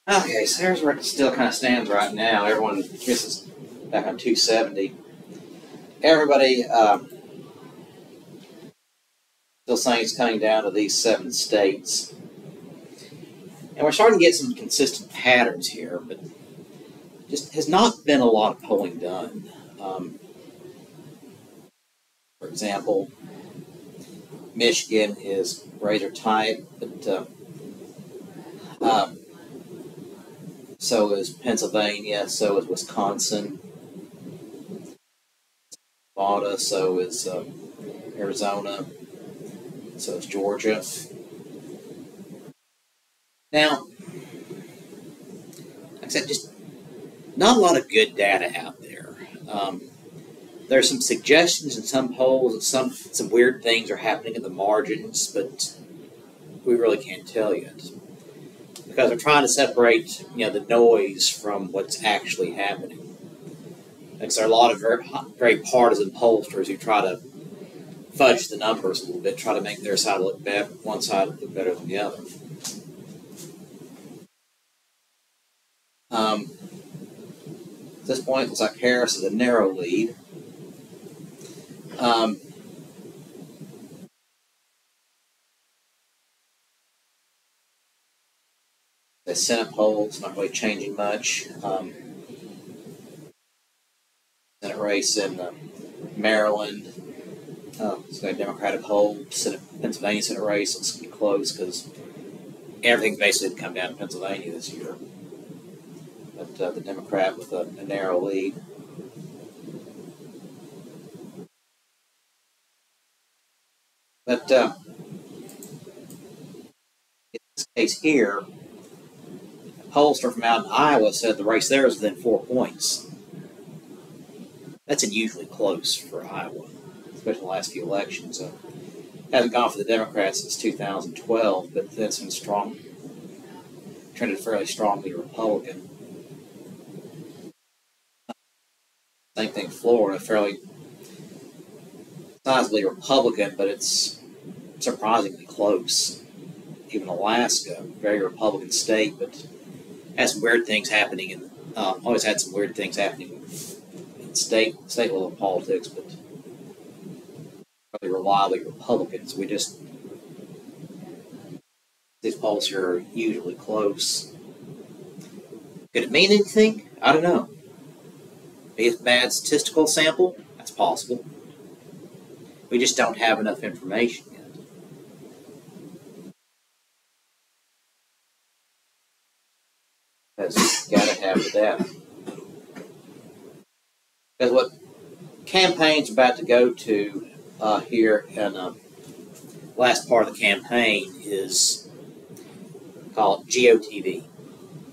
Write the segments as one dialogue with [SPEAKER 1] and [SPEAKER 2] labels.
[SPEAKER 1] Okay, so here's where it still kind of stands right now. This is back on 270. Everybody still saying it's coming down to these 7 states. And we're starting to get some consistent patterns here, but just has not been a lot of polling done. For example, Michigan is razor tight, but so is Pennsylvania, so is Wisconsin, Nevada, so is Arizona, so is Georgia. Now, like I said, just not a lot of good data out there. There's some suggestions in some polls that some weird things are happening in the margins, but we really can't tell yet because we're trying to separate the noise from what's actually happening. Because there are a lot of very partisan pollsters who try to fudge the numbers a little bit, try to make their side look better, one side look better than the other. At this point, it looks like Harris is a narrow lead. The Senate polls not really changing much. Senate race in Maryland. It's got a Democratic poll. Pennsylvania Senate race looks to be close because everything's basically come down to Pennsylvania this year. But the Democrat with a narrow lead. But in this case here, a pollster from out in Iowa said the race there is within 4 points. That's unusually close for Iowa, especially in the last few elections. Hasn't gone for the Democrats since 2012, but that's been trended fairly strongly Republican. Same thing, Florida, fairly sizably Republican, but it's surprisingly close. Even Alaska, very Republican state, but has some weird things happening, always had some weird things happening in state level politics, but really reliably Republicans. These polls here are usually close. Could it mean anything? I don't know. Be a bad statistical sample? That's possible. We just don't have enough information yet. Because you gotta have the data. Because what campaign's about to go to here in last part of the campaign is called GOTV.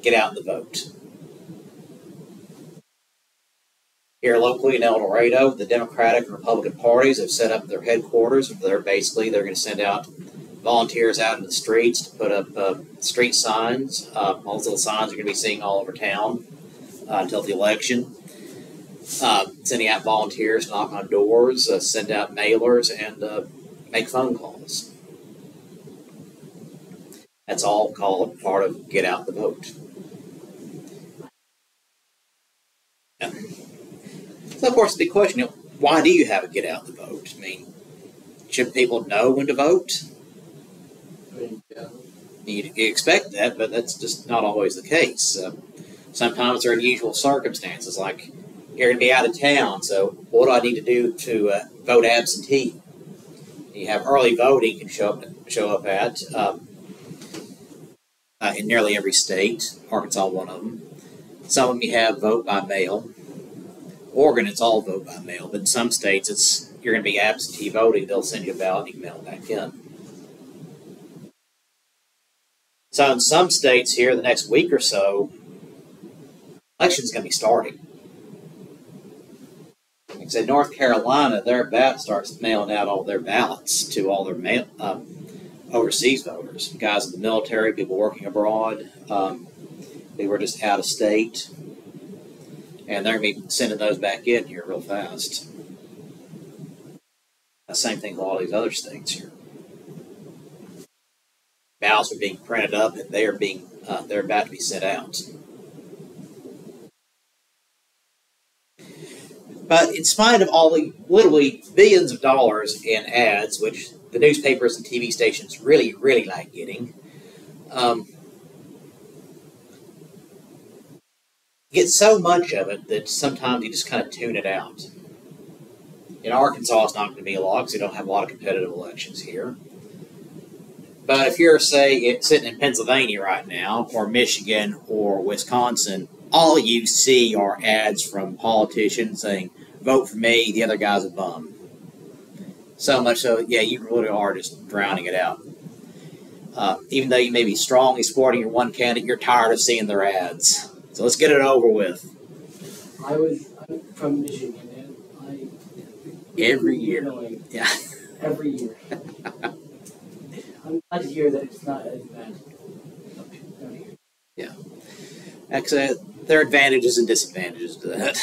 [SPEAKER 1] Get out and vote. Here locally in El Dorado, the Democratic and Republican parties have set up their headquarters. They're going to send out volunteers out in the streets to put up street signs. All those little signs you're going to be seeing all over town until the election. Sending out volunteers to knock on doors, send out mailers, and make phone calls. That's all called part of Get Out the Vote. Yeah. So, of course, the big question, why do you have a Get Out the Vote? I mean, should people know when to vote? You expect that, but that's just not always the case. Sometimes there are unusual circumstances, like you're going to be out of town, so what do I need to do to vote absentee? You have early voting you can show up at in nearly every state. Arkansas, one of them. Some of them you have vote by mail. Oregon, it's all vote by mail, but in some states you're going to be absentee voting. They'll send you a ballot and you can mail it back in. So in some states here, the next week or so, election's going to be starting. Like I said, North Carolina, they're about to start mailing out all their ballots to all their overseas voters, guys in the military, people working abroad, people just out of state, and they're going to be sending those back in here real fast. The same thing with all these other states here. ballots are being printed up and they're about to be sent out. But in spite of all the literally billions of dollars in ads, which the newspapers and TV stations really, really like getting, you get so much of it that sometimes you just kind of tune it out. In Arkansas, it's not going to be a lot because we don't have a lot of competitive elections here. But if you're, say, sitting in Pennsylvania right now, or Michigan, or Wisconsin, all you see are ads from politicians saying, vote for me, the other guy's a bum. So much so, yeah, you really are just drowning it out. Even though you may be strongly supporting your one candidate, you're tired of seeing their ads. So let's get it over with.
[SPEAKER 2] I'm from Michigan, and
[SPEAKER 1] every year.
[SPEAKER 2] Illinois,
[SPEAKER 1] Yeah.
[SPEAKER 2] every year. I'm glad to hear that it's not as bad down here.
[SPEAKER 1] Yeah. Actually, there are advantages and disadvantages to that.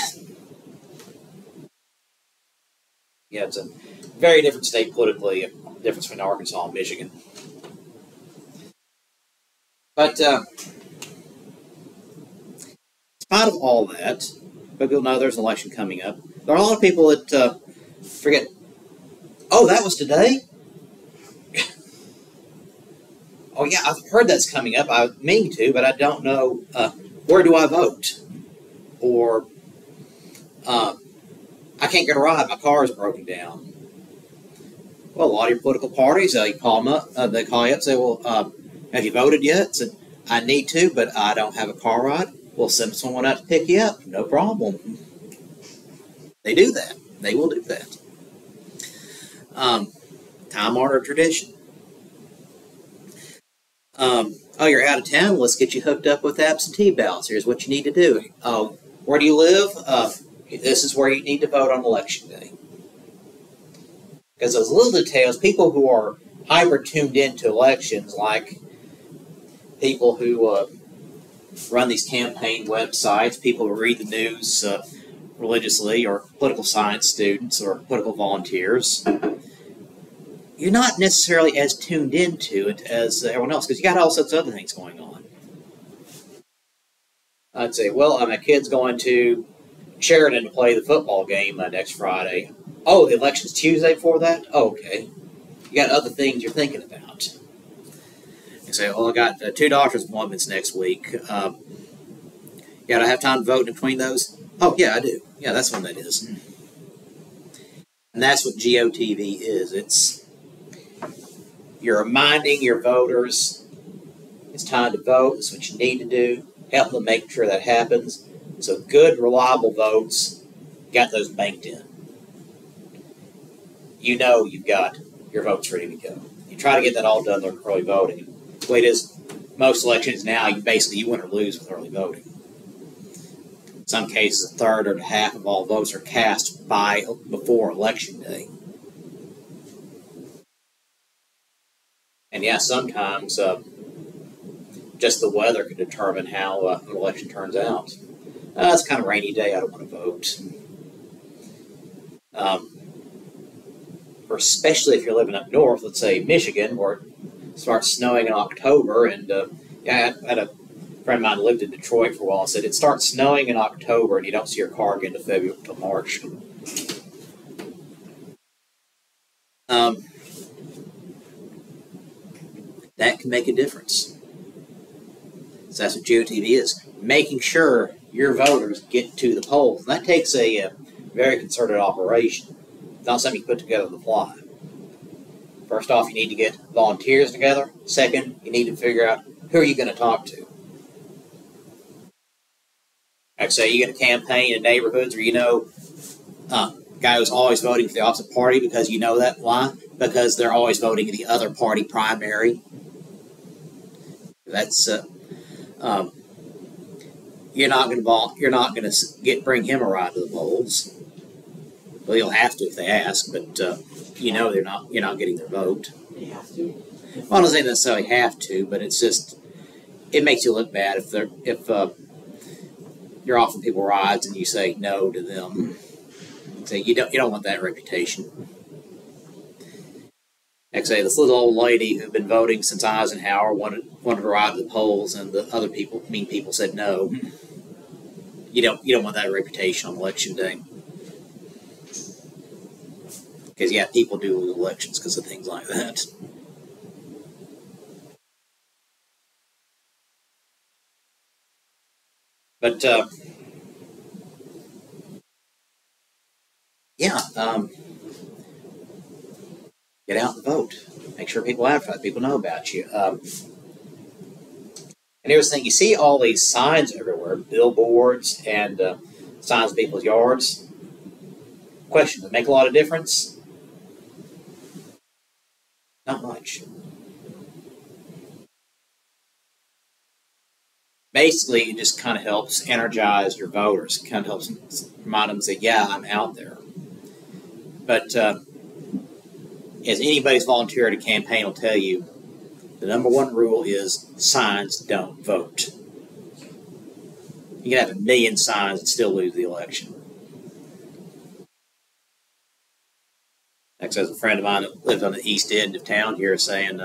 [SPEAKER 1] Yeah, it's a very different state politically, a difference between Arkansas and Michigan. But in spite of all that, but people know there's an election coming up. There are a lot of people that forget, oh, that was today? Oh, yeah, I've heard that's coming up. I mean to, but I don't know where do I vote? Or I can't get a ride. My car is broken down. Well, a lot of your political parties, you call them up. They call you up and say, well, have you voted yet? I said, I need to, but I don't have a car ride. We'll send someone out to pick you up. No problem. They do that. They will do that. Time-honored tradition. Oh, you're out of town? Let's get you hooked up with absentee ballots. Here's what you need to do. Where do you live? This is where you need to vote on election day. Because those little details, people who are hyper tuned into elections, like people who run these campaign websites, people who read the news religiously, or political science students, or political volunteers, you're not necessarily as tuned into it as everyone else, because you got all sorts of other things going on. I'd say, well, my kid's going to Sheridan to play the football game next Friday. Oh, the election's Tuesday before that? Oh, okay. You got other things you're thinking about. You say, well, I got 2 doctor's appointments next week. You got to have time to vote in between those? Oh, yeah, I do. Yeah, that's when that is. And that's what GOTV is. You're reminding your voters it's time to vote. It's what you need to do. Help them make sure that happens. So good, reliable votes, got those banked in. You know you've got your votes ready to go. You try to get that all done during early voting. The way it is, most elections now, you win or lose with early voting. In some cases, a third or half of all votes are cast before election day. And yeah, sometimes just the weather can determine how an election turns out. It's kind of a rainy day, I don't want to vote. Or especially if you're living up north, let's say Michigan, where it starts snowing in October, and I had a friend of mine who lived in Detroit for a while and said it starts snowing in October and you don't see your car again until February until March. That can make a difference. So that's what GOTV is, making sure your voters get to the polls. And that takes a very concerted operation. It's not something you put together on the fly. First off, you need to get volunteers together. Second, you need to figure out who are you going to talk to. Like say you get a campaign in neighborhoods where you know guy who's always voting for the opposite party because you know that. Why? Because they're always voting in the other party primary. That's you're not going to bring him a ride to the polls. Well, you'll have to if they ask, but you know you're not getting their vote.
[SPEAKER 2] They have to.
[SPEAKER 1] Well, I don't say necessarily have to, but it's just it makes you look bad if you're offering people rides and you say no to them. So you don't want that reputation. Like I say, this little old lady who'd been voting since Eisenhower wanted to ride to the polls, and the other people, mean people, said no. You don't want that reputation on election day. Because yeah, people do lose elections because of things like that. But yeah, get out and vote. Make sure people advertise, people know about you. And here's the thing: you see all these signs everywhere, billboards and signs in people's yards. Question: does it make a lot of difference? Not much. Basically, it just kind of helps energize your voters. It kind of helps remind them, say, yeah, I'm out there. But as anybody's volunteer at a campaign will tell you, the number one rule is signs don't vote. You can have 1 million signs and still lose the election. Like, as a friend of mine that lives on the east end of town here saying,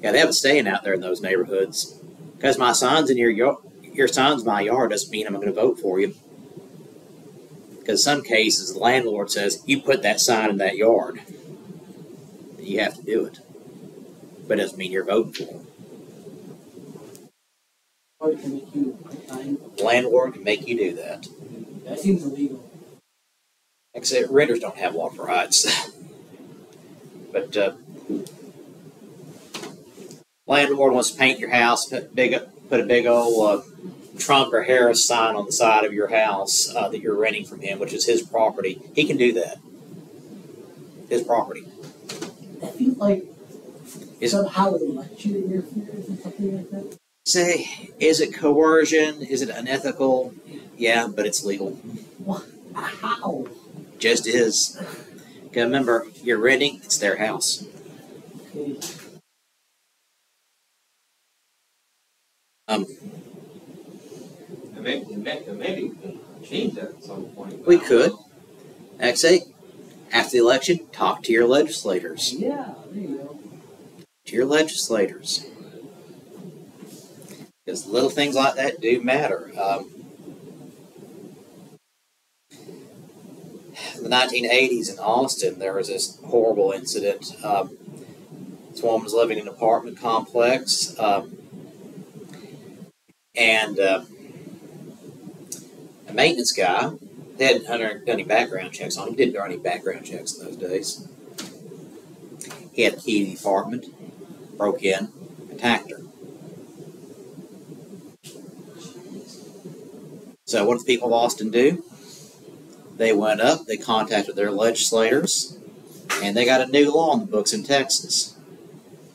[SPEAKER 1] yeah, they have a staying out there in those neighborhoods. Because my sign's in your sign's in my yard doesn't mean I'm going to vote for you. Because in some cases, the landlord says, you put that sign in that yard. You have to do it. But it doesn't mean you're voting for them.
[SPEAKER 2] Or it can make you fine.
[SPEAKER 1] The landlord can make you do that.
[SPEAKER 2] That seems illegal.
[SPEAKER 1] Like I said, renters don't have a lot of rights. But landlord wants to paint your house, put a big old Trump or Harris sign on the side of your house that you're renting from him, which is his property. He can do that. His property.
[SPEAKER 2] I feel like somehow it lets you interfere or something like that.
[SPEAKER 1] Say, is it coercion? Is it unethical? Yeah, but it's legal.
[SPEAKER 2] What? How?
[SPEAKER 1] Just is. Because remember, you're renting, it's their house.
[SPEAKER 2] Okay.
[SPEAKER 3] Maybe we can change that at some point.
[SPEAKER 1] We could. Like I say, after the election, talk to your legislators.
[SPEAKER 2] Yeah, there you go.
[SPEAKER 1] To your legislators. Because little things like that do matter. In the 1980s in Austin, there was this horrible incident. This woman was living in an apartment complex, and a maintenance guy, they hadn't done any background checks on him. He didn't do any background checks in those days. He had the key to the apartment, broke in, attacked her. So what did the people of Austin do? They went up, they contacted their legislators, and they got a new law in the books in Texas.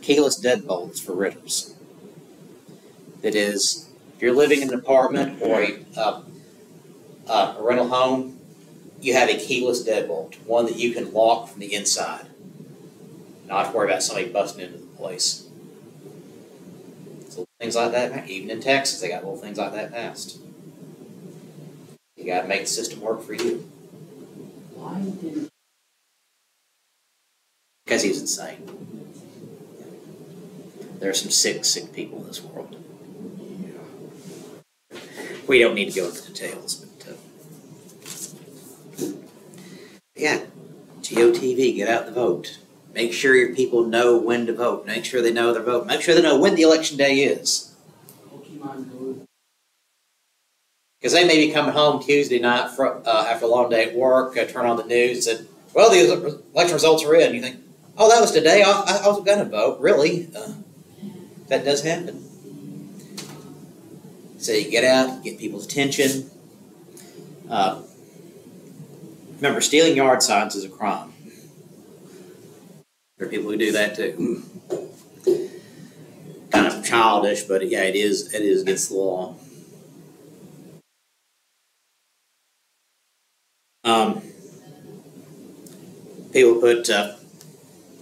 [SPEAKER 1] Keyless deadbolts for renters. That is, if you're living in an apartment or a rental home, you have a keyless deadbolt, one that you can lock from the inside. Not have to worry about somebody busting into the place. So things like that, even in Texas, they got little things like that passed. You got to make the system work for you.
[SPEAKER 2] Why did?
[SPEAKER 1] Because he's insane. There are some sick people in this world. We don't need to go into details, but yeah, GOTV, get out and vote. Make sure your people know when to vote. Make sure they know their vote. Make sure they know when the election day is. Because they may be coming home Tuesday night after a long day at work, turn on the news, and, well, the election results are in. You think, oh, that was today. I was going to vote. Really? That does happen. So you get out, get people's attention. Remember, stealing yard signs is a crime. There are people who do that too. Kind of childish, but yeah, it is against the law. People put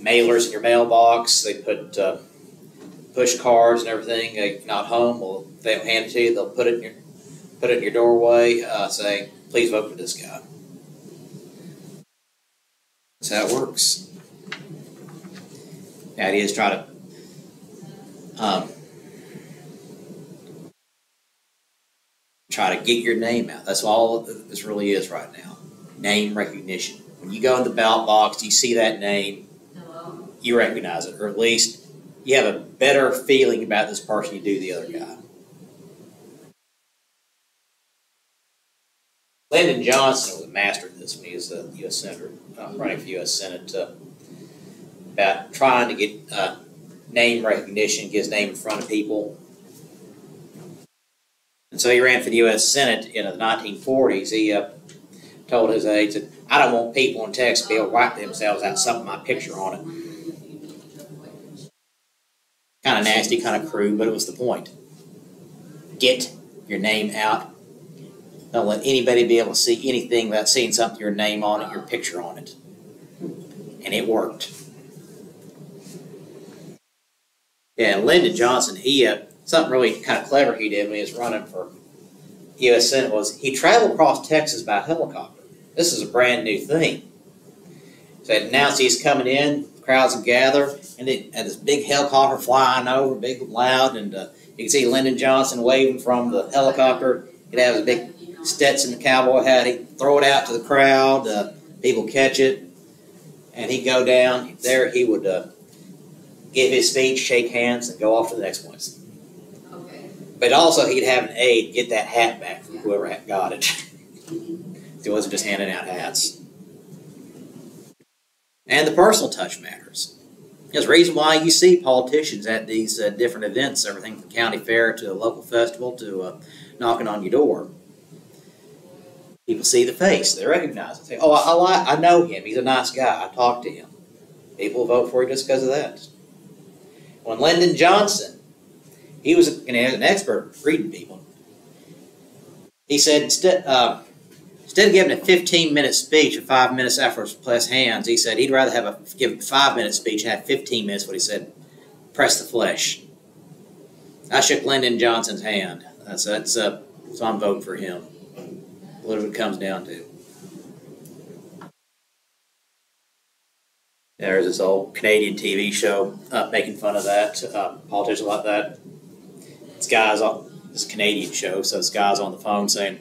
[SPEAKER 1] mailers in your mailbox. They put push cards and everything. You're not home, well, they don't hand it to you. They'll put it in your doorway, saying, "Please vote for this guy." That's how it works. The idea is try to get your name out. That's all this really is right now. Name recognition. When you go in the ballot box, you see that name, you recognize it, or at least you have a better feeling about this person you do the other guy. Lyndon Johnson was a master at this when he was a U.S. Senator, running for U.S. Senate, about trying to get name recognition, get his name in front of people. And so he ran for the U.S. Senate in the 1940s. He told his aides that I don't want people in Texas to be able to write themselves out something with my picture on it. Kind of nasty, kind of crude, but it was the point. Get your name out. Don't let anybody be able to see anything without seeing something, your name on it, your picture on it. And it worked. Yeah, and Lyndon Johnson, something really kind of clever he did when he was running for U.S. Senate was he traveled across Texas by helicopter. This is a brand new thing. So he announced he's coming in, crowds would gather, and it had this big helicopter flying over, big and loud, and you can see Lyndon Johnson waving from the helicopter. He'd have his big Stetson cowboy hat. He'd throw it out to the crowd. People catch it, and he'd go down. There he would give his speech, shake hands, and go off to the next place. Okay. But also he'd have an aide get that hat back from whoever had got it. He wasn't just handing out hats. And the personal touch matters. There's a reason why you see politicians at these different events, everything from county fair to a local festival to knocking on your door. People see the face, they recognize it. Say, oh, I know him, he's a nice guy, I talked to him. People vote for him just because of that. When Lyndon Johnson, he was an expert at reading people. He said instead of giving a 15-minute speech of 5 minutes after his press hands, he said he'd rather give a 5-minute speech and have 15 minutes, what he said, press the flesh. I shook Lyndon Johnson's hand. So I'm voting for him. What it comes down to. There's this old Canadian TV show making fun of that, politicians like that. This Canadian show, so this guy's on the phone saying,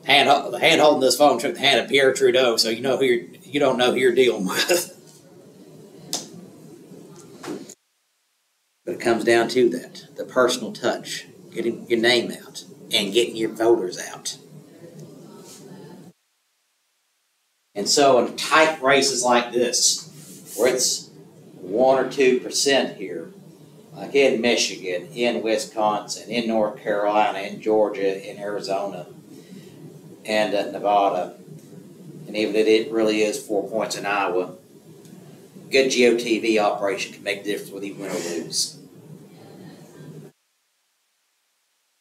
[SPEAKER 1] the hand holding this phone took the hand of Pierre Trudeau, so you don't know who you're dealing with. But it comes down to that, the personal touch, getting your name out and getting your voters out. And so in tight races like this, where it's 1 or 2% here, like in Michigan, in Wisconsin, in North Carolina, in Georgia, in Arizona, and Nevada, and even if it really is 4 points in Iowa, good GOTV operation can make the difference whether you win or lose.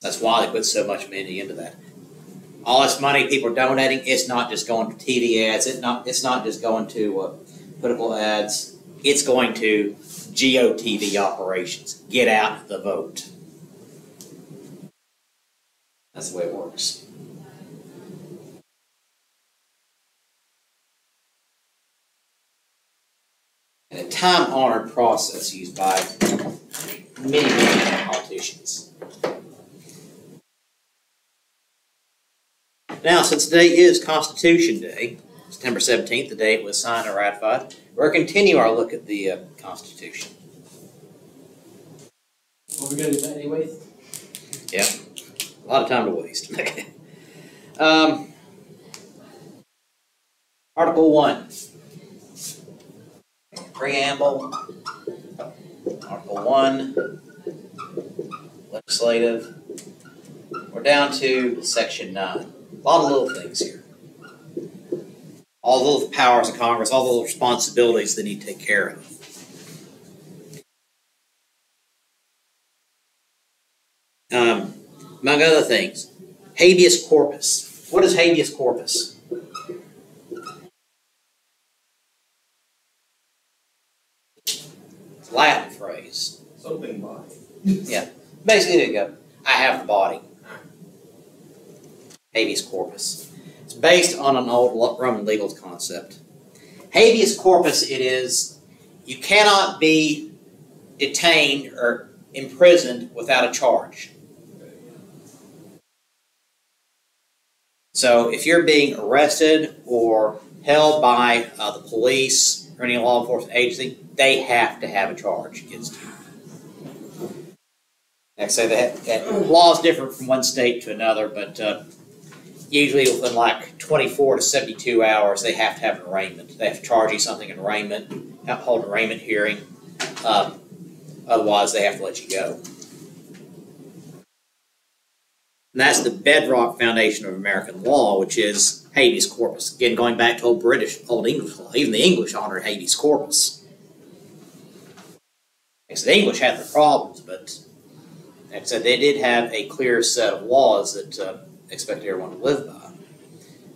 [SPEAKER 1] That's why they put so much money into that. All this money people are donating, it's not just going to TV ads, it's not just going to political ads, it's going to GOTV operations. Get out the vote. That's the way it works. And a time-honored process used by many politicians. Now, since today is Constitution Day, September 17th, the day it was signed and ratified, we're going to continue our look at the Constitution.
[SPEAKER 2] Well, we're going to do that anyway?
[SPEAKER 1] Yeah, a lot of time to waste. Article 1. Preamble. Article 1. Legislative. We're down to Section 9. A lot of little things here. All the little powers of Congress, all the little responsibilities they need to take care of. Among other things, habeas corpus. What is habeas corpus? It's a Latin phrase.
[SPEAKER 3] Something body.
[SPEAKER 1] Yeah. Basically, there you go. I have the body. Habeas corpus. It's based on an old Roman legal concept. Habeas corpus, it is you cannot be detained or imprisoned without a charge. So if you're being arrested or held by the police or any law enforcement agency, they have to have a charge against you. Like I say, that law is different from one state to another, but usually within like 24 to 72 hours, they have to have an arraignment. They have to charge you something in arraignment, hold an arraignment hearing. Otherwise, they have to let you go. And that's the bedrock foundation of American law, which is habeas corpus. Again, going back to old English law, even the English honored habeas corpus. Like I said, the English had their problems, but like I said, they did have a clear set of laws that expected everyone to live by.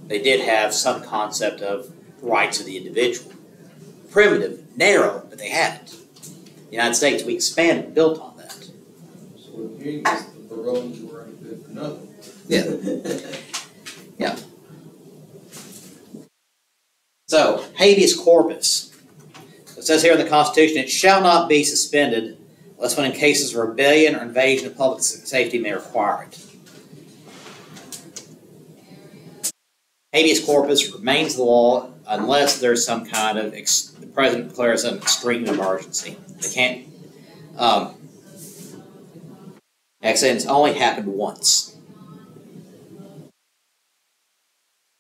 [SPEAKER 1] They did have some concept of rights of the individual. Primitive, narrow, but they had it. The United States, we expanded and built on that.
[SPEAKER 3] So here you guess the Romans weren't good for nothing.
[SPEAKER 1] Yeah. Yeah. So, habeas corpus. It says here in the Constitution, it shall not be suspended unless when in cases of rebellion or invasion of public safety may require it. Habeas corpus remains the law unless there's some kind of, the president declares an extreme emergency. They can't, accidents only happened once.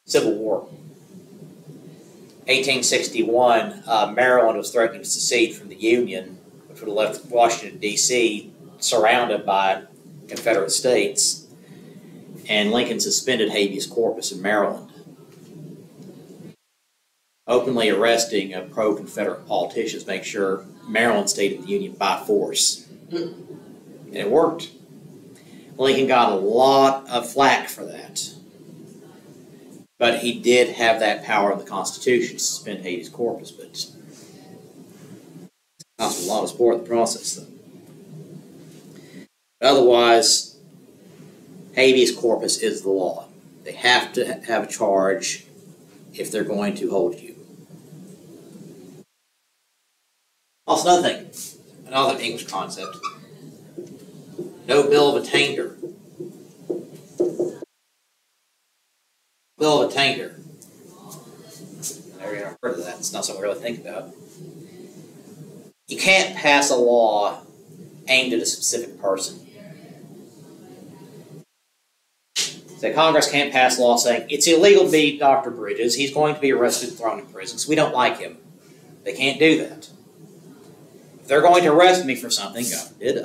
[SPEAKER 1] Civil War. 1861, Maryland was threatening to secede from the Union, which would have left Washington, D.C. surrounded by Confederate states, and Lincoln suspended habeas corpus in Maryland, openly arresting pro-Confederate politicians, make sure Maryland stayed in the Union by force. And it worked. Lincoln got a lot of flack for that. But he did have that power in the Constitution to suspend habeas corpus, but it cost a lot of support in the process, though. But otherwise, habeas corpus is the law. They have to have a charge if they're going to hold you. Also, another English concept. No bill of attainder. Bill of attainder. I've never heard of that. It's not something we really think about. You can't pass a law aimed at a specific person. So Congress can't pass a law saying it's illegal to be Dr. Bridges. He's going to be arrested and thrown in prison, so we don't like him. They can't do that. If they're going to arrest me for something, God did,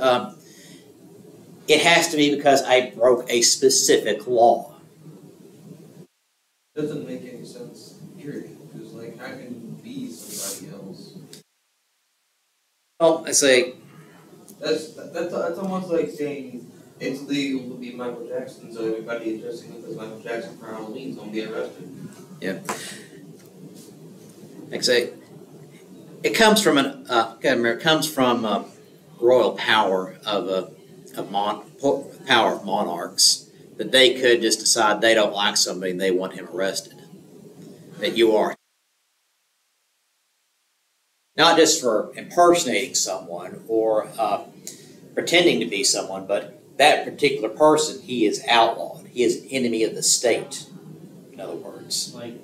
[SPEAKER 1] it has to be because I broke a specific law.
[SPEAKER 3] Doesn't make any sense, period. Because, like, how can you be somebody else?
[SPEAKER 1] Well, I say...
[SPEAKER 3] That's almost like saying it's legal to be Michael Jackson, so everybody dressing up as Michael Jackson for Halloween is going to be arrested.
[SPEAKER 1] Yeah. Like I say, it comes from royal power of power of monarchs, that they could just decide they don't like somebody and they want him arrested. That you are. Not just for impersonating someone or pretending to be someone, but that particular person, he is outlawed. He is an enemy of the state, in other words.
[SPEAKER 2] Like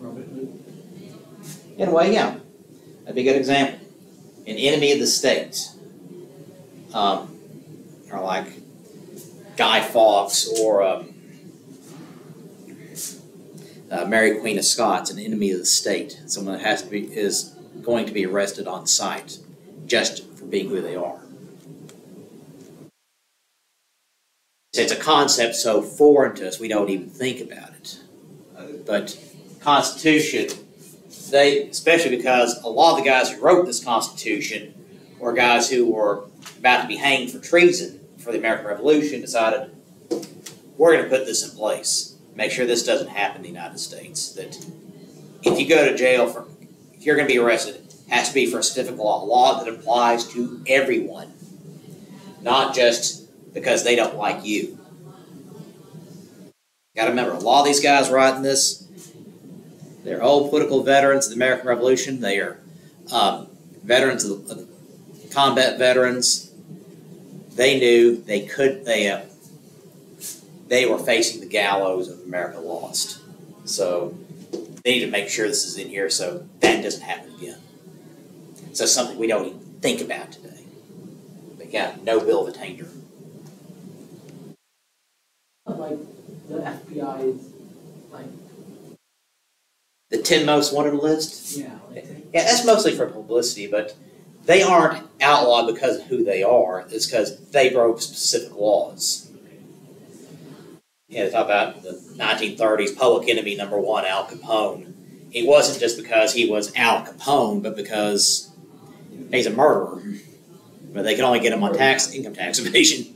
[SPEAKER 2] Robin Hood?
[SPEAKER 1] In a way, yeah. That'd be a good example. An enemy of the state. Or like Guy Fawkes or Mary Queen of Scots, an enemy of the state. Someone that is going to be arrested on sight just for being who they are. It's a concept so foreign to us we don't even think about it. But Constitution, especially because a lot of the guys who wrote this Constitution were guys who were about to be hanged for treason for the American Revolution, decided, we're going to put this in place. Make sure this doesn't happen in the United States. That if you go to jail if you're going to be arrested, it has to be for a specific law that applies to everyone, not just because they don't like you. Got to remember, a lot of these guys writing this, they're old political veterans of the American Revolution. They are veterans of the combat veterans, they knew they were facing the gallows of America Lost. So they need to make sure this is in here so that doesn't happen again. So something we don't even think about today. But yeah, no bill of attainder.
[SPEAKER 2] Like the FBI's, like,
[SPEAKER 1] The 10 most wanted list?
[SPEAKER 2] yeah, like,
[SPEAKER 1] Yeah, that's mostly for publicity, but they aren't outlawed because of who they are. It's because they broke specific laws. Yeah, they talk about the 1930s public enemy number one, Al Capone. It wasn't just because he was Al Capone, but because he's a murderer. But they could only get him on income tax evasion.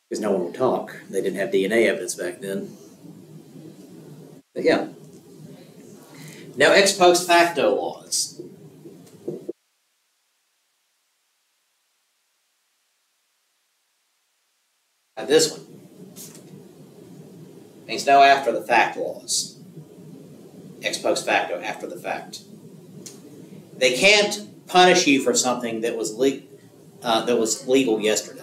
[SPEAKER 1] Because no one would talk. They didn't have DNA evidence back then. But yeah. Now, ex post facto laws. Now, this one means no after the fact laws. Ex post facto, after the fact. They can't punish you for something that was legal yesterday.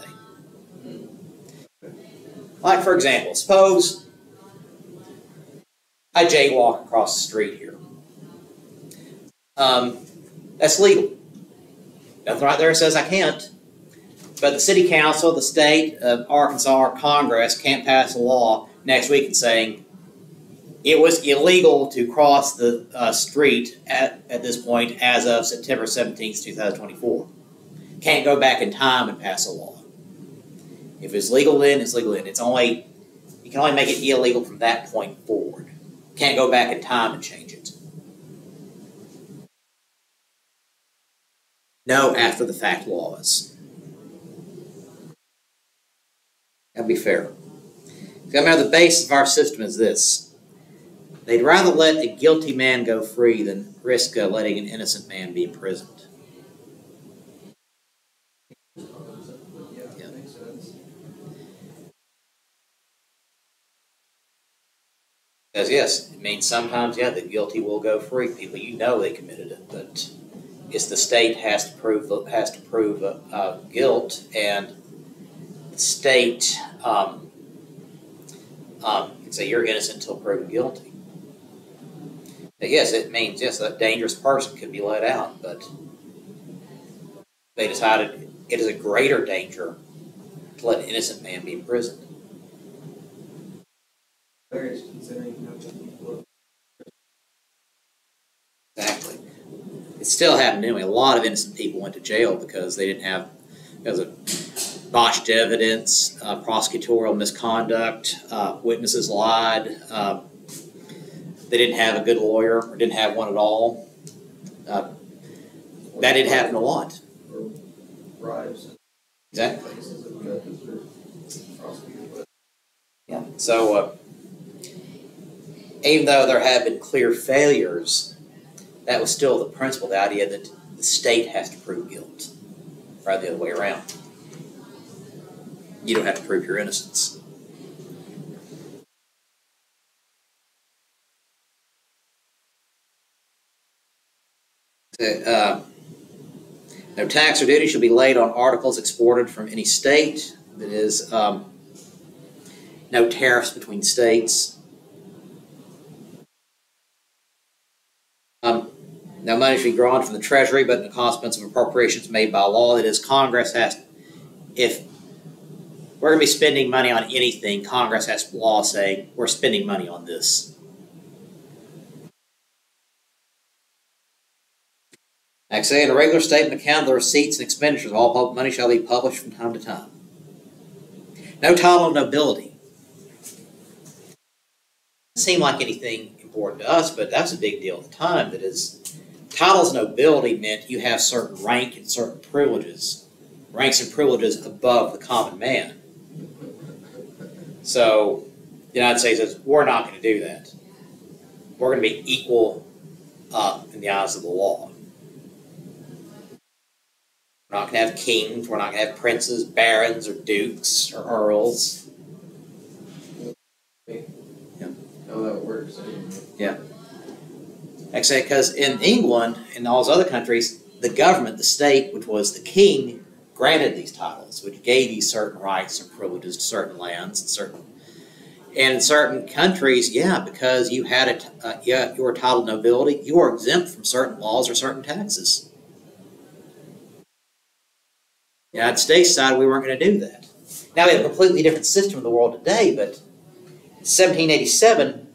[SPEAKER 1] Like, for example, suppose I jaywalk across the street here. That's legal. Nothing right there says I can't. But the city council, the state of Arkansas, or Congress can't pass a law next week and saying it was illegal to cross the street at this point as of September 17th, 2024. Can't go back in time and pass a law. If it's legal then, it's legal then. You can only make it illegal from that point forward. Can't go back in time and change it. No after the fact laws. That'd be fair. Remember, the basis of our system is this. They'd rather let a guilty man go free than risk letting an innocent man be imprisoned.
[SPEAKER 3] Yeah, makes sense.
[SPEAKER 1] Because yes, it means sometimes, yeah, the guilty will go free. People you know they committed it, but it's the state has to prove guilt, and the state can say you're innocent until proven guilty. But yes, it means yes, a dangerous person could be let out, but they decided it is a greater danger to let an innocent man be imprisoned.
[SPEAKER 3] Various considering how many people.
[SPEAKER 1] Exactly. It still happened anyway. A lot of innocent people went to jail because because of botched evidence, prosecutorial misconduct, witnesses lied, they didn't have a good lawyer or didn't have one at all. That did happen a lot.
[SPEAKER 3] Or bribes.
[SPEAKER 1] Exactly.
[SPEAKER 3] Places that judges are prosecuted with.
[SPEAKER 1] Yeah. So, even though there have been clear failures, that was still the principle, the idea that the state has to prove guilt, rather the other way around. You don't have to prove your innocence. No tax or duty shall be laid on articles exported from any state. That is, no tariffs between states. No money should be drawn from the Treasury, but in the consequence of appropriations made by law. That is, Congress has, if we're going to be spending money on anything, Congress has law saying we're spending money on this. Next, say, in a regular statement account of the receipts and expenditures of all public money shall be published from time to time. No title of nobility. Doesn't seem like anything important to us, but that's a big deal at the time. That is, titles of nobility meant you have certain rank and certain privileges, ranks and privileges above the common man. So the United States says, we're not going to do that. We're going to be equal in the eyes of the law. We're not going to have kings, we're not going to have princes, barons, or dukes, or earls.
[SPEAKER 3] How that works.
[SPEAKER 1] Yeah. Like I say, because in England and all those other countries, the government, the state, which was the king, granted these titles, which gave you certain rights and privileges to certain lands and in certain countries, yeah, because you had you were a titled nobility, you were exempt from certain laws or certain taxes. The United States decided we weren't going to do that. Now we have a completely different system in the world today, but in 1787,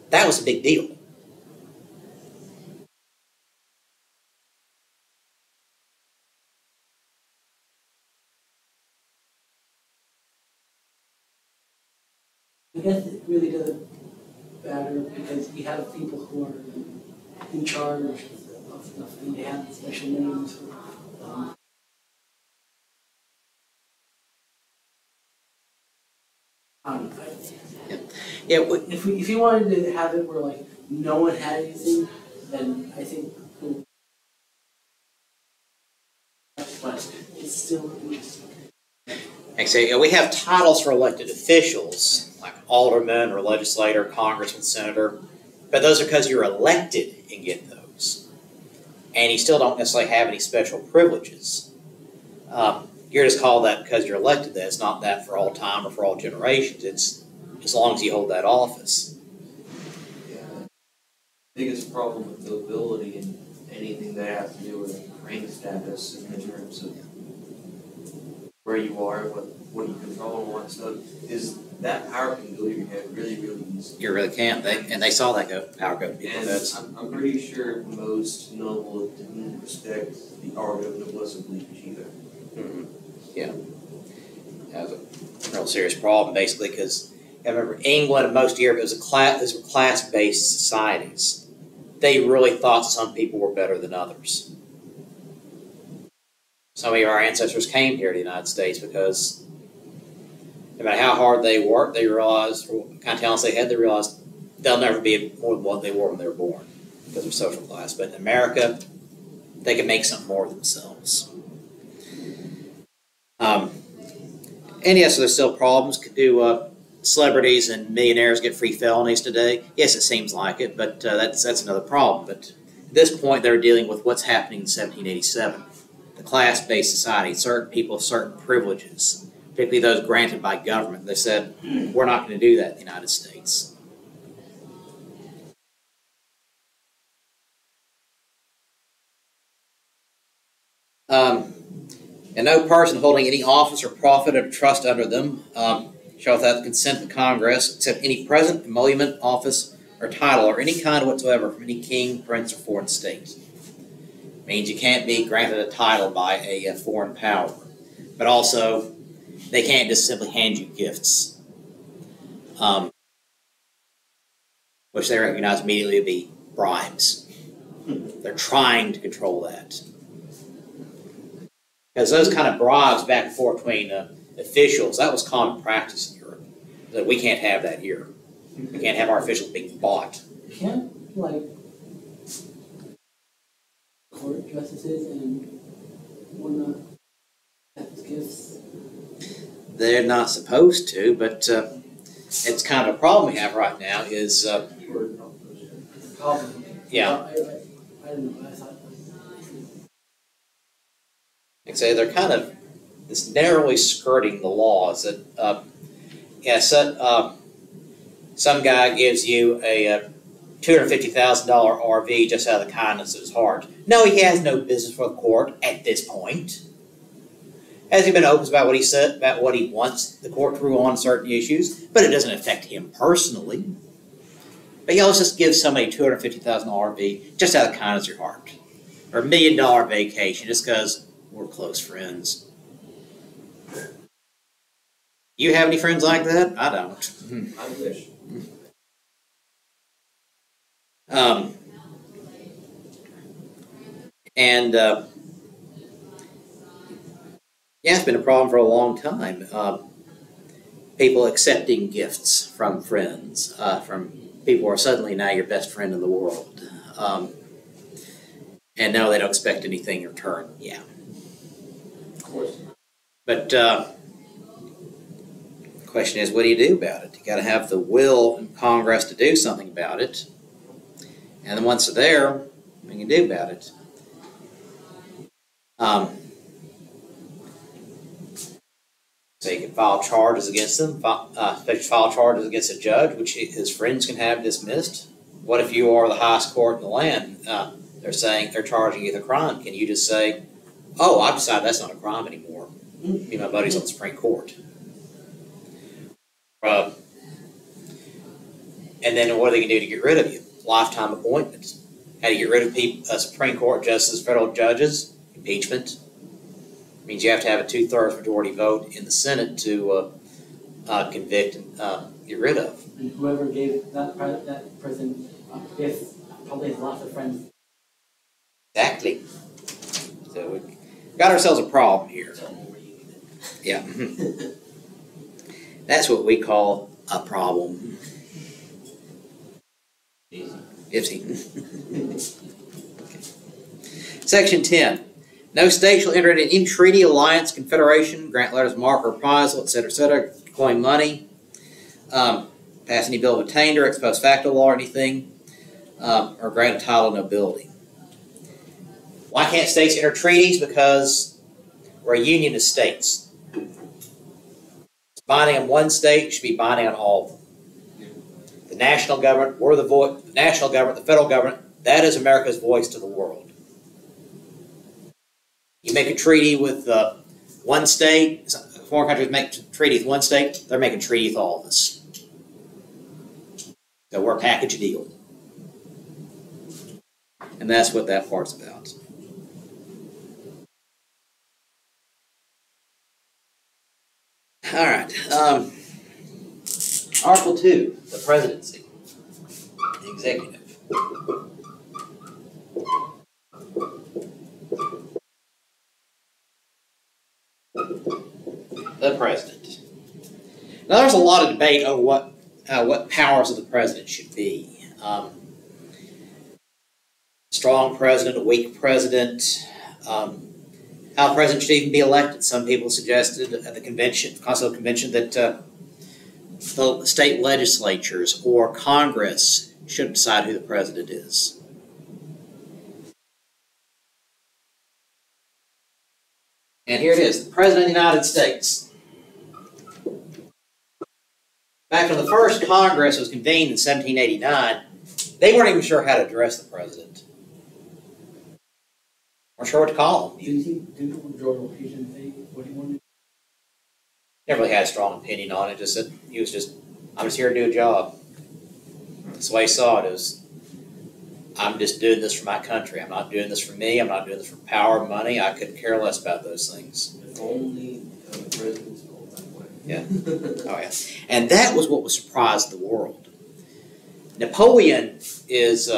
[SPEAKER 1] that was a big deal.
[SPEAKER 2] I guess it really doesn't matter because we have people who are in charge of stuff and they have special names for
[SPEAKER 1] Yeah,
[SPEAKER 2] if you wanted to have it where like no one had anything, then I think but it's still interesting.
[SPEAKER 1] actually, we have titles for elected officials, like alderman or legislator, congressman, senator, but those are because you're elected and get those. And you still don't necessarily have any special privileges. You're just called that because you're elected. That it's not that for all time or for all generations. It's as long as you hold that office.
[SPEAKER 3] Yeah. Biggest problem with nobility and anything that has to do with rank status in terms of where you are, what you control and what stuff, is that power can go to your head really, really easily.
[SPEAKER 1] You really can't. They saw that power go to people.
[SPEAKER 3] And I'm pretty sure most nobles didn't respect the art of noblesse oblige either.
[SPEAKER 1] Mm-hmm. Yeah. That was a real serious problem, basically, because I remember England and most of Europe, those were class-based societies. They really thought some people were better than others. Some of our ancestors came here to the United States because no matter how hard they worked, they realized, or what kind of talents they had, they realized they'll never be more than what they were when they were born because of social class. But in America, they can make something more of themselves. And yes, there's still problems. Do celebrities and millionaires get free felonies today? Yes, it seems like it, but that's another problem. But at this point, they're dealing with what's happening in 1787. The class-based society, certain people have certain privileges, particularly those granted by government. They said, we're not going to do that in the United States. And no person holding any office or profit or trust under them shall, without the consent of the Congress, accept any present, emolument, office, or title, or any kind whatsoever from any king, prince, or foreign state. Means you can't be granted a title by a foreign power. But also, they can't just simply hand you gifts, which they recognize immediately to be bribes. They're trying to control that. Because those kind of bribes back and forth between officials, that was common practice in Europe. That we can't have that here. We can't have our officials being bought.
[SPEAKER 2] Can't, like, court justices and whatnot have gifts?
[SPEAKER 1] They're not supposed to, but it's kind of a problem we have right now is...
[SPEAKER 2] Problem.
[SPEAKER 1] Yeah.
[SPEAKER 2] I don't know, I thought...
[SPEAKER 1] Like I say, they're kind of this narrowly skirting the laws that, some guy gives you a $250,000 RV just out of the kindness of his heart. No, he has no business for the court at this point. Has he been open about what he said, about what he wants the court to rule on certain issues? But it doesn't affect him personally. But yeah, let's just give somebody a $250,000 RV just out of the kindness of your heart. Or $1 million vacation just because we're close friends. You have any friends like that? I don't.
[SPEAKER 3] I wish.
[SPEAKER 1] Yeah, it's been a problem for a long time. People accepting gifts from friends, from people who are suddenly now your best friend in the world. And now they don't expect anything in return. Yeah.
[SPEAKER 3] Of course.
[SPEAKER 1] But the question is, what do you do about it? You got to have the will in Congress to do something about it. And then once they're there, we can do about it. So you can file charges against them, file charges against a judge, which his friends can have dismissed. What if you are the highest court in the land? They're saying they're charging you with a crime. Can you just say, "Oh, I've decided that's not a crime anymore. Me and my buddies on the Supreme Court." And then what are they going to do to get rid of you? Lifetime appointments. How do you get rid of Supreme Court justices, federal judges? Impeachment. Means you have to have a 2/3 majority vote in the Senate to convict and get rid of.
[SPEAKER 2] And whoever gave that person probably has lots of friends.
[SPEAKER 1] Exactly. So we got ourselves a problem here. Yeah. That's what we call a problem. Easy. Okay. Section 10. No state shall enter into any treaty, alliance, confederation, grant letters of marque or reprisal, etc., coin money, pass any bill of attainder, ex post facto law or anything, or grant a title of nobility. Why can't states enter treaties? Because we're a union of states. It's binding on one state, it should be binding on all of them. The national government, we're the national government, the federal government, that is America's voice to the world. You make a treaty with one state, foreign countries make a treaty with one state, they're making a treaty with all of us. So we're a package deal. And that's what that part's about. All right. Article 2, the presidency, the executive. The president. Now, there's a lot of debate over what powers of the president should be. Strong president, a weak president, how the president should even be elected. Some people suggested at the Constitutional Convention that the state legislatures or Congress should decide who the president is. And here it is, the President of the United States. Back when the first Congress was convened in 1789, they weren't even sure how to address the president. Weren't sure what to call him.
[SPEAKER 2] Didn't George Washington say what he wanted?
[SPEAKER 1] Never really had a strong opinion on it. Just said he was I'm just here to do a job. That's the way he saw it. It was, I'm just doing this for my country. I'm not doing this for me. I'm not doing this for power, money. I couldn't care less about those things.
[SPEAKER 3] If only the president's vote that way.
[SPEAKER 1] Yeah. Oh, yeah. And that was what was surprised the world. Napoleon is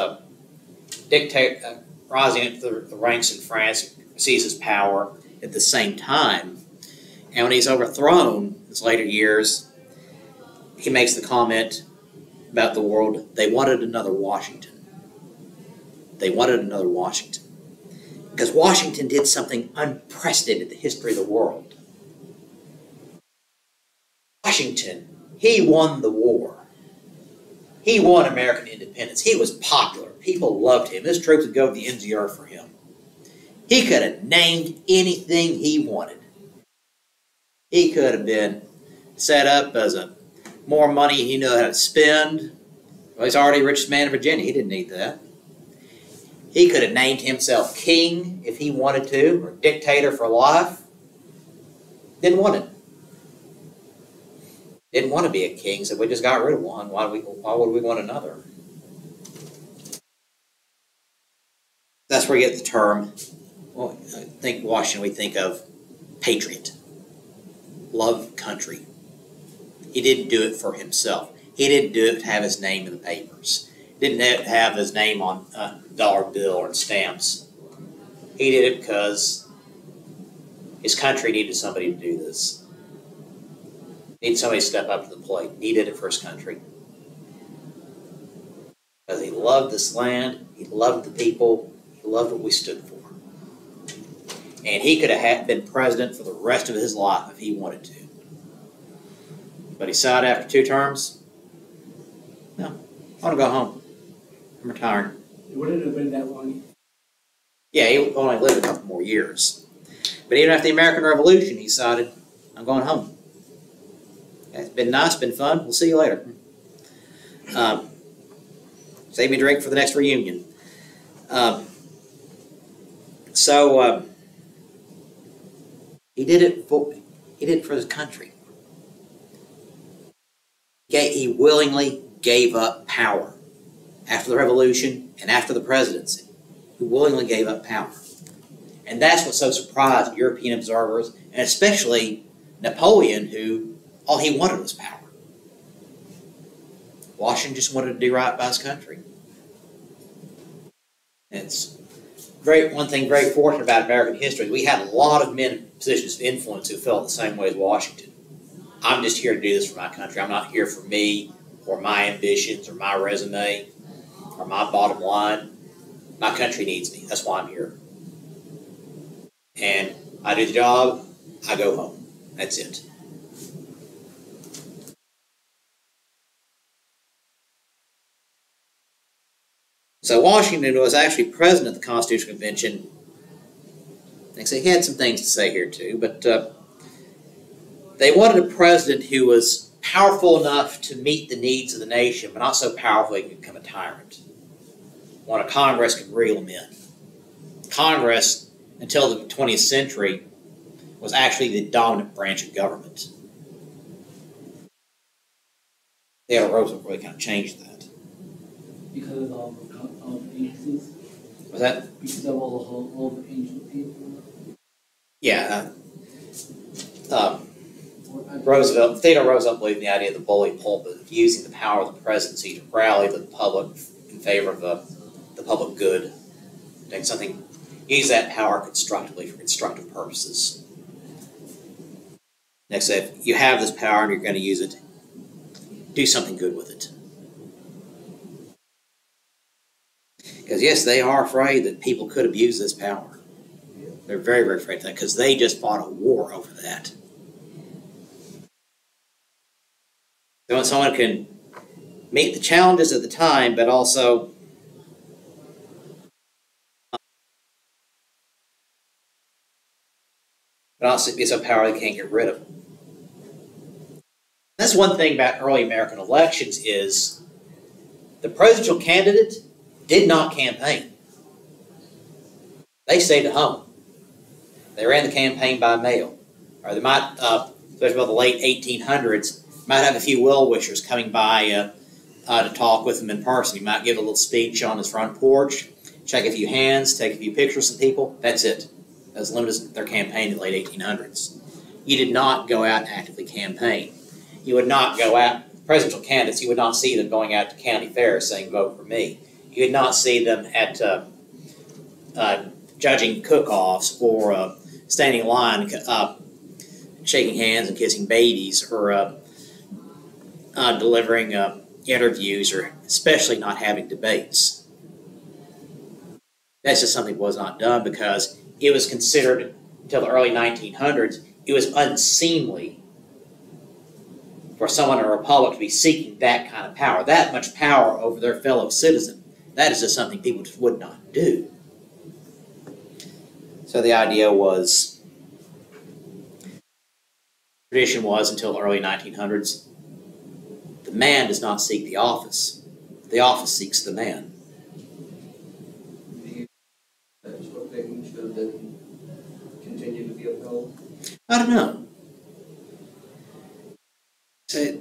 [SPEAKER 1] rising into the ranks in France, seizes power at the same time. And when he's overthrown in his later years, he makes the comment about the world, they wanted another Washington. They wanted another Washington. Because Washington did something unprecedented in the history of the world. Washington, he won the war. He won American independence. He was popular. People loved him. His troops would go to the ends of the earth for him. He could have named anything he wanted. He could have been set up as more money he knew how to spend. Well, he's already the richest man in Virginia. He didn't need that. He could have named himself king if he wanted to, or dictator for life. Didn't want it. Didn't want to be a king, so we just got rid of one. Why would we want another? That's where you get the term, well, I think Washington, we think of patriot. Love country. He didn't do it for himself. He didn't do it to have his name in the papers. He didn't have his name on a dollar bill or in stamps. He did it because his country needed somebody to do this. Needed somebody to step up to the plate. He did it for his country. Because he loved this land, he loved the people, he loved what we stood for. And he could have been president for the rest of his life if he wanted to. But he decided after 2 terms, no, I want to go home. I'm retiring.
[SPEAKER 2] It wouldn't have been that long.
[SPEAKER 1] Yeah, he only lived a couple more years. But even after the American Revolution, he decided, I'm going home. It's been nice, been fun. We'll see you later. Save me a drink for the next reunion. He did it for his country. He willingly gave up power after the revolution and after the presidency. He willingly gave up power. And that's what so surprised European observers, and especially Napoleon, who all he wanted was power. Washington just wanted to do right by his country. It's one thing very fortunate about American history. We had a lot of men in positions of influence who felt the same way as Washington. I'm just here to do this for my country. I'm not here for me or my ambitions or my resume or my bottom line. My country needs me. That's why I'm here. And I do the job, I go home. That's it. So Washington was actually president of the Constitutional Convention. Like I say, he had some things to say here too, but they wanted a president who was powerful enough to meet the needs of the nation, but not so powerful he could become a tyrant. One a Congress could reel him in. Congress, until the 20th century, was actually the dominant branch of government. Theodore Roosevelt really kind of changed that.
[SPEAKER 2] Because of all the agencies?
[SPEAKER 1] Was that?
[SPEAKER 2] Because of all the ancient people?
[SPEAKER 1] Yeah. Theodore Roosevelt believed in the idea of the bully pulpit, of using the power of the presidency to rally the public in favor of the public good. Doing something, use that power constructively for constructive purposes. Next, if you have this power and you're going to use it, do something good with it. Because yes, they are afraid that people could abuse this power. They're very, very afraid of that because they just fought a war over that. So when someone can meet the challenges of the time, but also be so powerful they can't get rid of them. That's one thing about early American elections is the presidential candidate did not campaign. They stayed at home. They ran the campaign by mail. Or they might, especially about the late 1800s, might have a few well-wishers coming by to talk with them in person. You might give a little speech on his front porch, shake a few hands, take a few pictures of people. That's it. That's limited to their campaign in the late 1800s. You did not go out and actively campaign. You would not go out, presidential candidates, you would not see them going out to county fairs saying, vote for me. You would not see them at judging cook-offs or standing in line, shaking hands and kissing babies, or delivering interviews, or especially not having debates. That's just something that was not done because it was considered, until the early 1900s, it was unseemly for someone in a republic to be seeking that kind of power, that much power over their fellow citizen. That is just something people just would not do. So the idea was, tradition was until the early 1900s, the man does not seek the office seeks the man.
[SPEAKER 3] That's what they should have been continue to be upheld.
[SPEAKER 1] I don't know. So,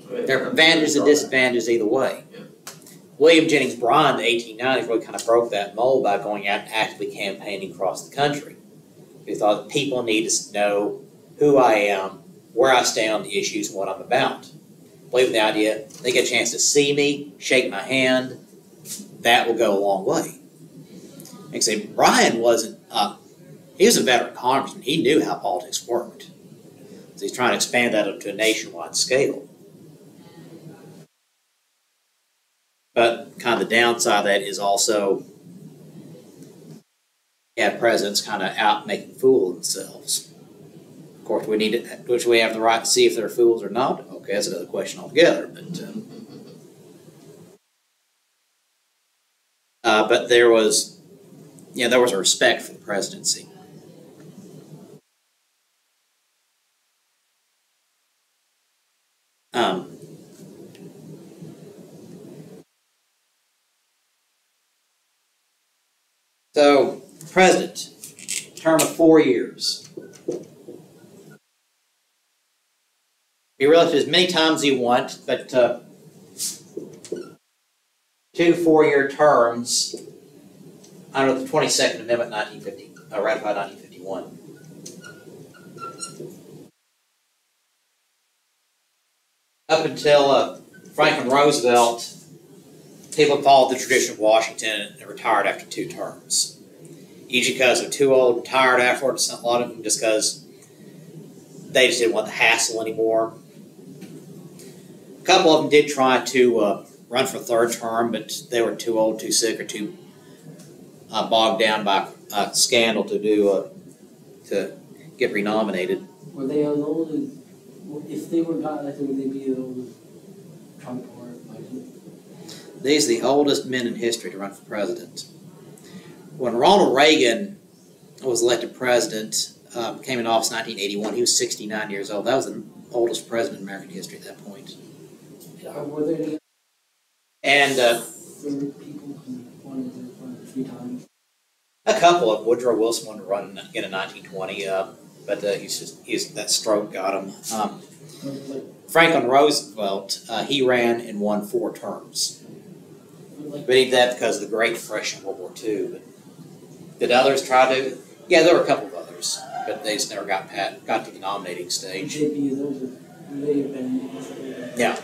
[SPEAKER 1] there are advantages and disadvantages either way.
[SPEAKER 3] Yeah.
[SPEAKER 1] William Jennings Bryan in the 1890s really kind of broke that mold by going out and actively campaigning across the country. He thought that people need to know who I am, where I stand on the issues, and what I'm about. Believe in the idea, they get a chance to see me, shake my hand, that will go a long way. Like I say, Bryan wasn't, he was a veteran congressman. He knew how politics worked. So he's trying to expand that up to a nationwide scale. But kind of the downside of that is also you have presidents kind of out making fools of themselves. Of course, which we have the right to see if they're fools or not. Okay, that's another question altogether. But but there was a respect for the presidency. So, president, term of 4 years. Be reelected as many times as you want, but 2 4-year terms under the 22nd Amendment, ratified 1951. Up until Franklin Roosevelt, people followed the tradition of Washington and retired after 2 terms. Usually because they're too old and tired afterwards, a lot of them just because they just didn't want the hassle anymore. A couple of them did try to run for a 3rd term, but they were too old, too sick, or too bogged down by scandal to get renominated.
[SPEAKER 2] Were they as old as, if they were not elected, would they be as old as Trump or Biden?
[SPEAKER 1] These are the oldest men in history to run for president. When Ronald Reagan was elected president, came in office in 1981, he was 69 years old. That was the oldest president in American history at that point.
[SPEAKER 2] Were there any
[SPEAKER 1] And
[SPEAKER 2] people who wanted to run 3 times?
[SPEAKER 1] a couple of Woodrow Wilson wanted to run again in 1920, but that stroke got him. Franklin Roosevelt, he ran and won 4 terms. But he did that because of the Great Depression, World War II. But did others try to? Yeah, there were a couple of others, but they just never got to the nominating stage. Yeah.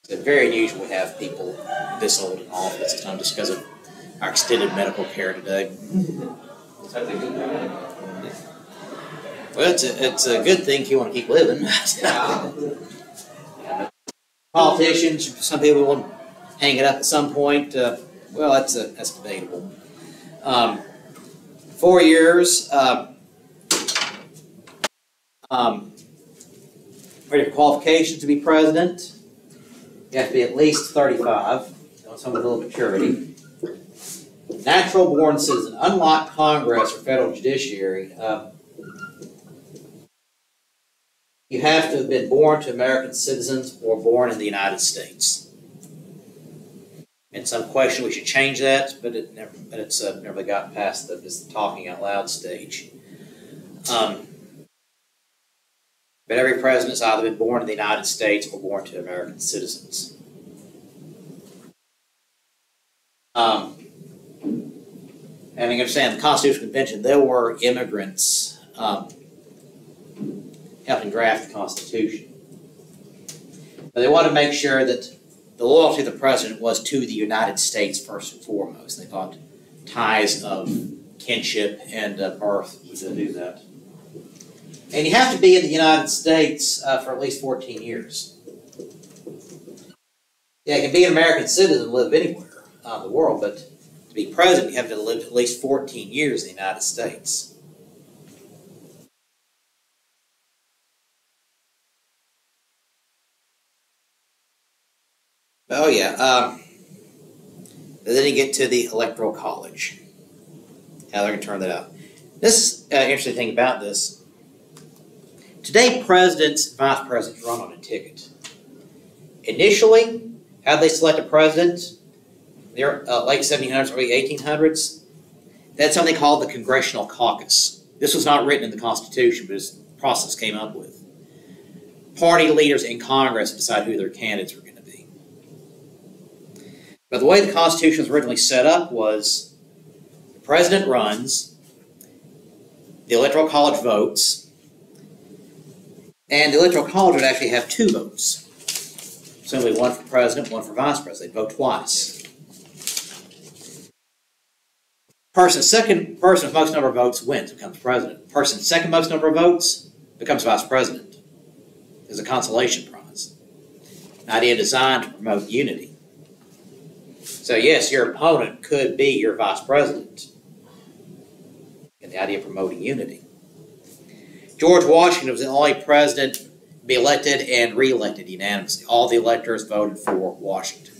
[SPEAKER 1] It's very unusual to have people this old in office this time just because of our extended medical care today. Well, it's a good thing if you want to keep living. Politicians, some people want to hang it up at some point. Well, that's debatable. 4 years. Ready for qualifications to be president? You have to be at least 35, some with a little maturity. Natural born citizen. Unlike Congress or federal judiciary, you have to have been born to American citizens or born in the United States. And some question we should change that, but it's never got past the talking out loud stage. But every president's either been born in the United States or born to American citizens. And you understand, the Constitutional Convention, there were immigrants helping draft the Constitution. But they wanted to make sure that the loyalty of the president was to the United States first and foremost. They thought ties of kinship and birth would do that. And you have to be in the United States for at least 14 years. Yeah, you can be an American citizen and live anywhere in the world, but to be president, you have to live at least 14 years in the United States. Oh, yeah. Then you get to the Electoral College. How they're going to turn that out. This is an interesting thing about this. Today, presidents and vice presidents run on a ticket. Initially, how they select a president? They're late 1700s, early 1800s. That's something called the Congressional Caucus. This was not written in the Constitution, but it's a process came up with. Party leaders in Congress decide who their candidates were going to be. But the way the Constitution was originally set up was the president runs, the Electoral College votes, and the Electoral College would actually have 2 votes. Simply one for president, one for vice president. They'd vote twice. Second person with most number of votes wins, becomes president. Person second most number of votes becomes vice president. It's a consolation prize. An idea designed to promote unity. So yes, your opponent could be your vice president. And the idea of promoting unity. George Washington was the only president to be elected and re-elected unanimously. All the electors voted for Washington.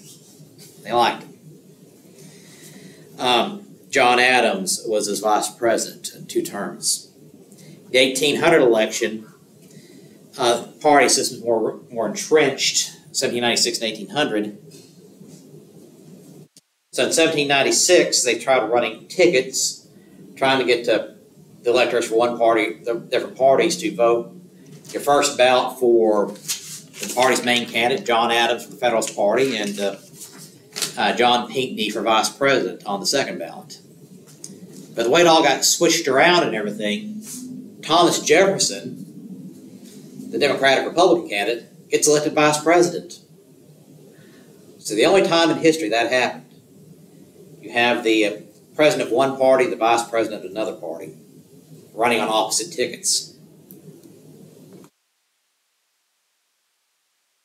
[SPEAKER 1] They liked him. John Adams was his vice president in 2 terms. The 1800 election, party system was more entrenched, 1796 and 1800. So in 1796, they tried running tickets, trying to get the electors for one party, the different parties to vote. Your first ballot for the party's main candidate, John Adams for the Federalist Party, and John Pinckney for vice president on the second ballot. But the way it all got switched around and everything, Thomas Jefferson, the Democratic Republican candidate, gets elected vice president. So the only time in history that happened, you have the president of one party, the vice president of another party, running on opposite tickets.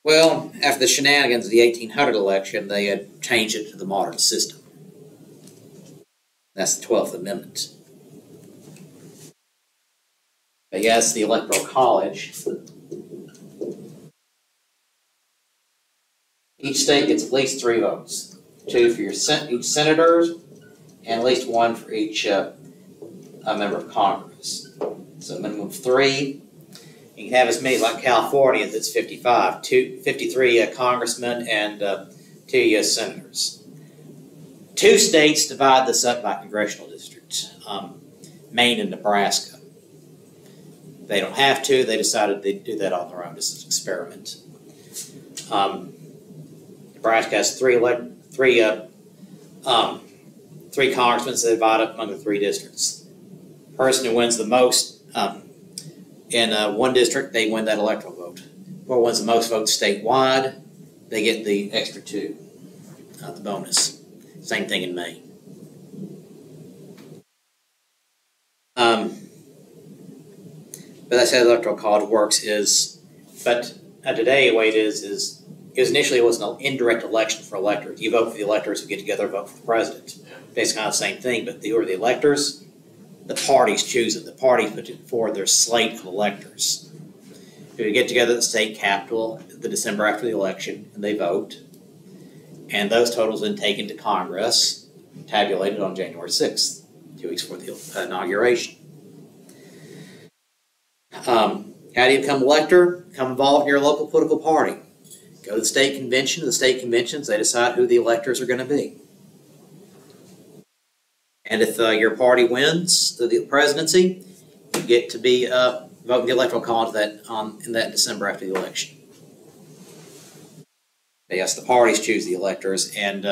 [SPEAKER 1] Well, after the shenanigans of the 1800 election, they had changed it to the modern system. That's the 12th Amendment. But yes, the Electoral College. Each state gets at least 3 votes. 2 for each senators, and at least 1 for each member of Congress. So a minimum of 3. You can have as many like California, that's 55. 53 congressmen and 2 U.S. senators. 2 states divide this up by congressional districts, Maine and Nebraska. They don't have to. They decided they'd do that on their own, just as an experiment. Nebraska has 3 congressmen, so they divide up among the 3 districts. The person who wins the most in one district, they win that electoral vote. Whoever wins the most votes statewide, they get the extra 2, the bonus. Same thing in Maine. But that's how the Electoral College works but today the way it is initially it was an indirect election for electors. You vote for the electors who get together and vote for the president. Basically kind of the same thing, but who are the electors? The parties choose it. The parties put forward their slate of electors who get together at the state capitol the December after the election, and they vote. And those totals then taken to Congress, tabulated on January 6th, 2 weeks before the inauguration. How do you become elector? Become involved in your local political party. Go to the state convention. The state conventions, they decide who the electors are going to be. And if your party wins the presidency, you get to be voting the Electoral College in that December after the election. But yes, the parties choose the electors, and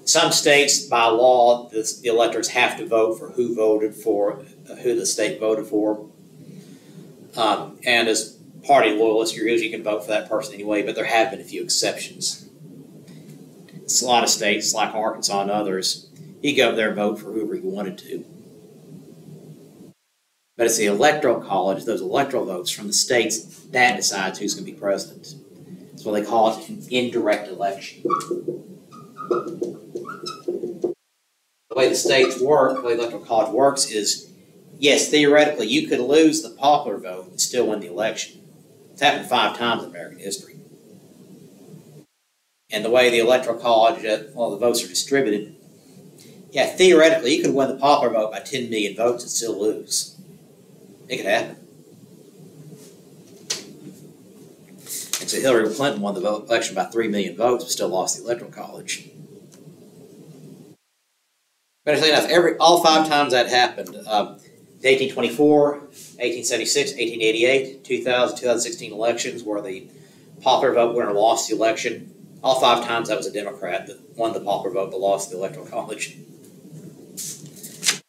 [SPEAKER 1] some states, by law, the electors have to vote for who voted for who the state voted for. And as party loyalists, you usually can vote for that person anyway, but there have been a few exceptions. It's a lot of states, like Arkansas and others, you go up there and vote for whoever you wanted to. But it's the Electoral College, those electoral votes from the states, that decides who's going to be president. That's what they call it, an indirect election. The way the states work, the way the Electoral College works is, yes, theoretically, you could lose the popular vote and still win the election. It's happened 5 times in American history. And the way the Electoral College, the votes are distributed, yeah, theoretically, you could win the popular vote by 10 million votes and still lose. It could happen. And so Hillary Clinton won the election by 3 million votes, but still lost the Electoral College. But interestingly enough, all 5 times that happened, 1824, 1876, 1888, 2000, 2016 elections where the popular vote winner lost the election. All 5 times that was a Democrat that won the popular vote but lost the Electoral College. That's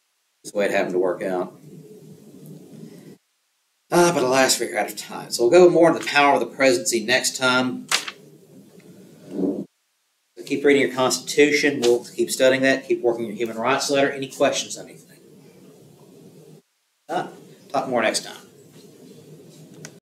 [SPEAKER 1] the way it happened to work out. But alas, we're out of time. So we'll go more into the power of the presidency next time. So keep reading your Constitution. We'll keep studying that. Keep working your human rights letter. Any questions on anything? Talk more next time.